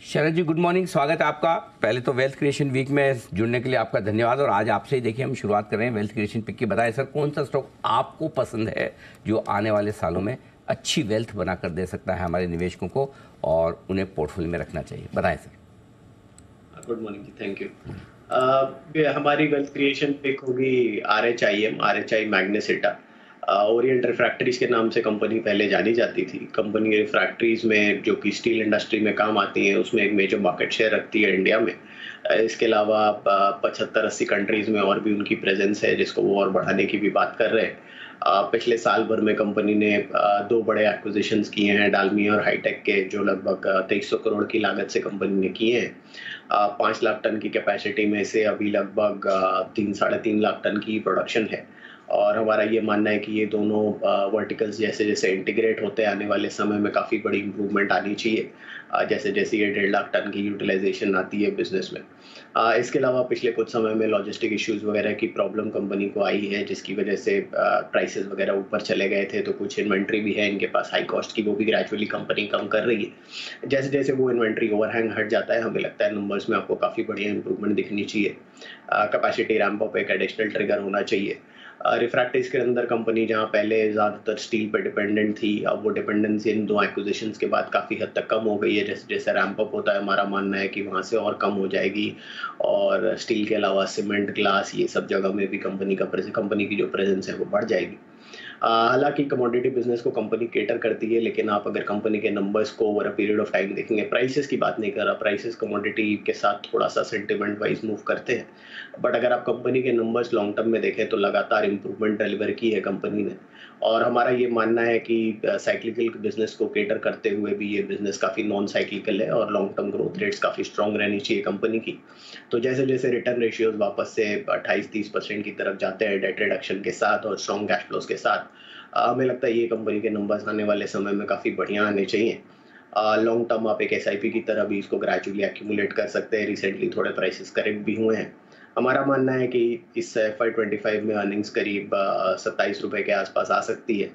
शरद जी, good morning, स्वागत है आपका। पहले तो वेल्थ क्रिएशन वीक में जुड़ने के लिए आपका धन्यवाद। और आज आपसे ही देखिए हम शुरुआत कर रहे हैं वेल्थ क्रिएशन पिक की। बताएं सर, कौन सा स्टॉक आपको पसंद है जो आने वाले सालों में अच्छी वेल्थ बनाकर दे सकता है हमारे निवेशकों को और उन्हें पोर्टफोलियो में रखना चाहिए? बताएं sir. Good morning ji, thank you. हमारी वेल्थ क्रिएशन पिक होगी R H I Magnesita. Orient Refractories के नाम से कंपनी पहले जानी जाती थी। कंपनी रिफ्रैक्टरीज में जो कि स्टील इंडस्ट्री में काम आती है, उसमें एक मेजर मार्केट शेयर रखती है इंडिया में। इसके अलावा 75-80 कंट्रीज में और भी उनकी प्रेजेंस है, जिसको वो और बढ़ाने की भी बात कर रहे हैं। पिछले साल भर में कंपनी ने दो बड़े एक्विजिशंस किए हैं, डालमिया और हाईटेक के, जो लगभग 2300 करोड़ की लागत से कंपनी ने किए हैं। 5 लाख टन की कैपेसिटी में से अभी लगभग 3-3.5 लाख टन की प्रोडक्शन है। और हमारा ये मानना है कि ये दोनों वर्टिकल्स जैसे जैसे इंटीग्रेट होते आने वाले समय में काफ़ी बड़ी इंप्रूवमेंट आनी चाहिए, जैसे जैसे ये 1.5 लाख टन की यूटिलाइजेशन आती है बिजनेस में। इसके अलावा पिछले कुछ समय में लॉजिस्टिक इश्यूज वगैरह की प्रॉब्लम कंपनी को आई है, जिसकी वजह से प्राइसेस वगैरह ऊपर चले गए थे। तो कुछ इन्वेंट्री भी है इनके पास हाई कॉस्ट की, वो भी ग्रेजुअली कंपनी कम कर रही है। जैसे जैसे वो इन्वेंट्री ओवरहैंग हट जाता है, हमें लगता है नंबर्स में आपको काफ़ी बढ़िया इंप्रूवमेंट दिखनी चाहिए। कैपेसिटी रैंप अप एक एडिशनल ट्रिगर होना चाहिए। रिफ्रैक्टरीज के अंदर कंपनी जहां पहले ज़्यादातर स्टील पे डिपेंडेंट थी, अब वो डिपेंडेंसी इन दो एक्विजिशंस के बाद काफ़ी हद तक कम हो गई है। जैसे जैसे रैंप अप होता है, हमारा मानना है कि वहां से और कम हो जाएगी। और स्टील के अलावा सीमेंट, ग्लास, ये सब जगह में भी कंपनी की जो प्रेजेंस है वो बढ़ जाएगी। हालांकि कमोडिटी बिजनेस को कंपनी केटर करती है, लेकिन आप अगर कंपनी के नंबर्स को over a period of time देखेंगे, प्राइसेस की बात नहीं कर रहा, प्राइसेस कमोडिटी के साथ थोड़ा सा सेंटिमेंट वाइज मूव करते हैं। बट अगर आप कंपनी के नंबर्स लॉन्ग टर्म में देखें तो लगातार इंप्रूवमेंट डिलीवर की है कंपनी ने। और हमारा ये मानना है कि साइक्लिकल बिजनेस को केटर करते हुए भी ये बिजनेस काफ़ी नॉन साइक्लिकल है और लॉन्ग टर्म ग्रोथ रेट्स काफ़ी स्ट्रॉन्ग रहनी चाहिए कंपनी की। तो जैसे जैसे रिटर्न रेशियोज वापस से 28-30% की तरफ जाते हैं डेट रिडक्शन के साथ और स्ट्रॉन्ग कैश फ्लोज के साथ, हमें लगता है ये कंपनी के नंबर्स आने वाले समय में काफ़ी बढ़िया आने चाहिए। लॉन्ग टर्म आप एक SIP की तरह भी इसको ग्रेजुअली एक्यूमुलेट कर सकते हैं। रिसेंटली थोड़े प्राइसेस करेक्ट भी हुए हैं। हमारा मानना है कि इस FY25 में अर्निंग्स करीब 27 रुपये के आसपास आ सकती है।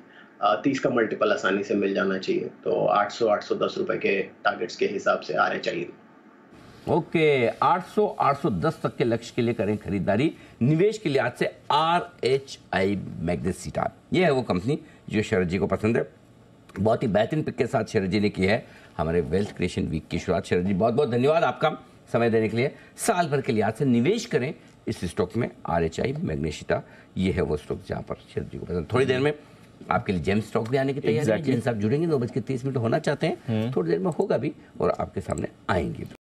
30 का मल्टीपल आसानी से मिल जाना चाहिए। तो 800-810 रुपये के टारगेट्स के हिसाब से आ रहे चाहिए। ओके, 800-810 तक के लक्ष्य के लिए करें खरीदारी। निवेश के लिहाज से RHI मैग्नेसिटा, ये है वो कंपनी जो शरद जी को पसंद है। बहुत ही बेहतरीन पिक के साथ शरद जी ने की है हमारे वेल्थ क्रिएशन वीक की शुरुआत। शरद जी, बहुत बहुत धन्यवाद आपका समय देने के लिए। साल भर के लिहाज से निवेश करें इस स्टॉक में, RHI मैग्नेसिटा, ये है वो स्टॉक जहाँ पर शरद जी को पसंद। थोड़ी देर में आपके लिए जेम स्टॉक भी आने की तैयारी है। जेम साहब जुड़ेंगे, 9:30 होना चाहते हैं, थोड़ी देर में होगा भी और आपके सामने आएंगे।